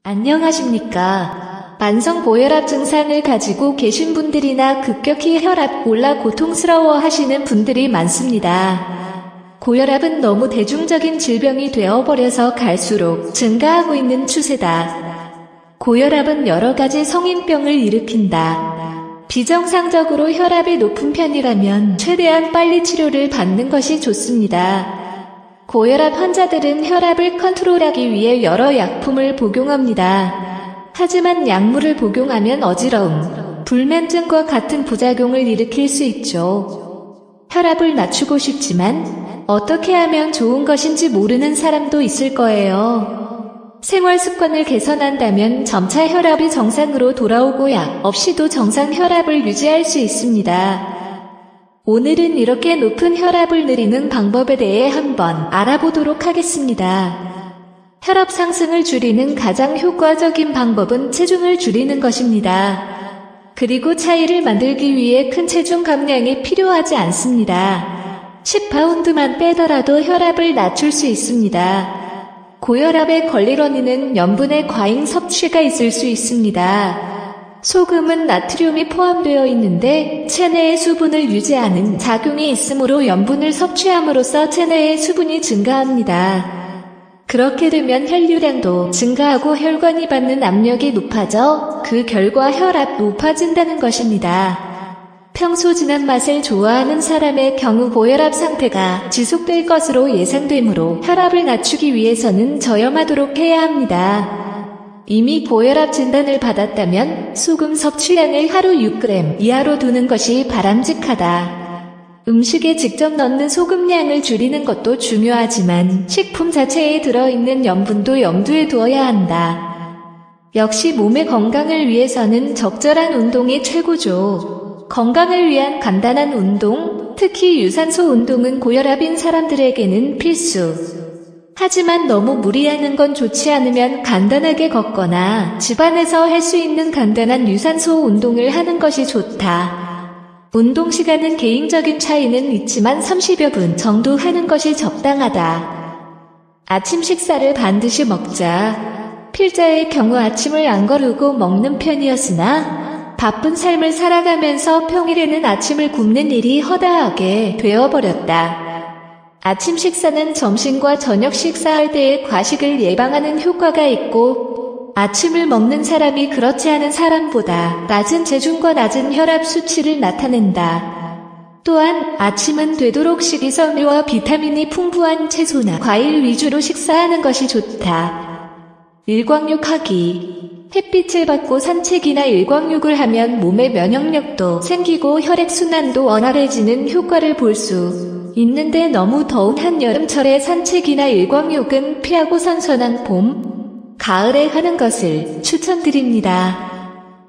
안녕하십니까. 만성 고혈압 증상을 가지고 계신 분들이나 급격히 혈압 올라 고통스러워 하시는 분들이 많습니다. 고혈압은 너무 대중적인 질병이 되어버려서 갈수록 증가하고 있는 추세다. 고혈압은 여러 가지 성인병을 일으킨다. 비정상적으로 혈압이 높은 편이라면 최대한 빨리 치료를 받는 것이 좋습니다. 고혈압 환자들은 혈압을 컨트롤하기 위해 여러 약품을 복용합니다. 하지만 약물을 복용하면 어지러움, 불면증과 같은 부작용을 일으킬 수 있죠. 혈압을 낮추고 싶지만 어떻게 하면 좋은 것인지 모르는 사람도 있을 거예요. 생활 습관을 개선한다면 점차 혈압이 정상으로 돌아오고 약 없이도 정상 혈압을 유지할 수 있습니다. 오늘은 이렇게 높은 혈압을 늘리는 방법에 대해 한번 알아보도록 하겠습니다. 혈압 상승을 줄이는 가장 효과적인 방법은 체중을 줄이는 것입니다. 그리고 차이를 만들기 위해 큰 체중 감량이 필요하지 않습니다. 10파운드만 빼더라도 혈압을 낮출 수 있습니다. 고혈압에 걸릴 원인은 염분의 과잉 섭취가 있을 수 있습니다. 소금은 나트륨이 포함되어 있는데 체내의 수분을 유지하는 작용이 있으므로 염분을 섭취함으로써 체내의 수분이 증가합니다. 그렇게 되면 혈류량도 증가하고 혈관이 받는 압력이 높아져 그 결과 혈압 높아진다는 것입니다. 평소 진한 맛을 좋아하는 사람의 경우 고혈압 상태가 지속될 것으로 예상되므로 혈압을 낮추기 위해서는 저염하도록 해야 합니다. 이미 고혈압 진단을 받았다면 소금 섭취량을 하루 6g 이하로 두는 것이 바람직하다. 음식에 직접 넣는 소금량을 줄이는 것도 중요하지만 식품 자체에 들어있는 염분도 염두에 두어야 한다. 역시 몸의 건강을 위해서는 적절한 운동이 최고죠. 건강을 위한 간단한 운동, 특히 유산소 운동은 고혈압인 사람들에게는 필수. 하지만 너무 무리하는 건 좋지 않으면 간단하게 걷거나 집안에서 할 수 있는 간단한 유산소 운동을 하는 것이 좋다. 운동 시간은 개인적인 차이는 있지만 30여 분 정도 하는 것이 적당하다. 아침 식사를 반드시 먹자. 필자의 경우 아침을 안 거르고 먹는 편이었으나 바쁜 삶을 살아가면서 평일에는 아침을 굶는 일이 허다하게 되어버렸다. 아침 식사는 점심과 저녁 식사할 때의 과식을 예방하는 효과가 있고 아침을 먹는 사람이 그렇지 않은 사람보다 낮은 체중과 낮은 혈압 수치를 나타낸다. 또한 아침은 되도록 식이섬유와 비타민이 풍부한 채소나 과일 위주로 식사하는 것이 좋다. 일광욕하기. 햇빛을 받고 산책이나 일광욕을 하면 몸의 면역력도 생기고 혈액순환도 원활해지는 효과를 볼 수 있는데 너무 더운 한여름철에 산책이나 일광욕은 피하고 선선한 봄, 가을에 하는 것을 추천드립니다.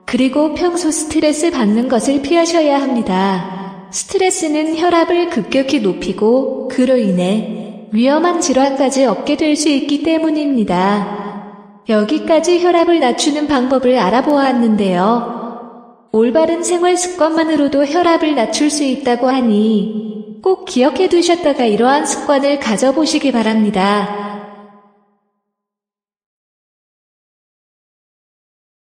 그리고 평소 스트레스 받는 것을 피하셔야 합니다. 스트레스는 혈압을 급격히 높이고 그로 인해 위험한 질환까지 얻게 될 수 있기 때문입니다. 여기까지 혈압을 낮추는 방법을 알아보았는데요. 올바른 생활 습관만으로도 혈압을 낮출 수 있다고 하니 꼭 기억해 두셨다가 이러한 습관을 가져보시기 바랍니다.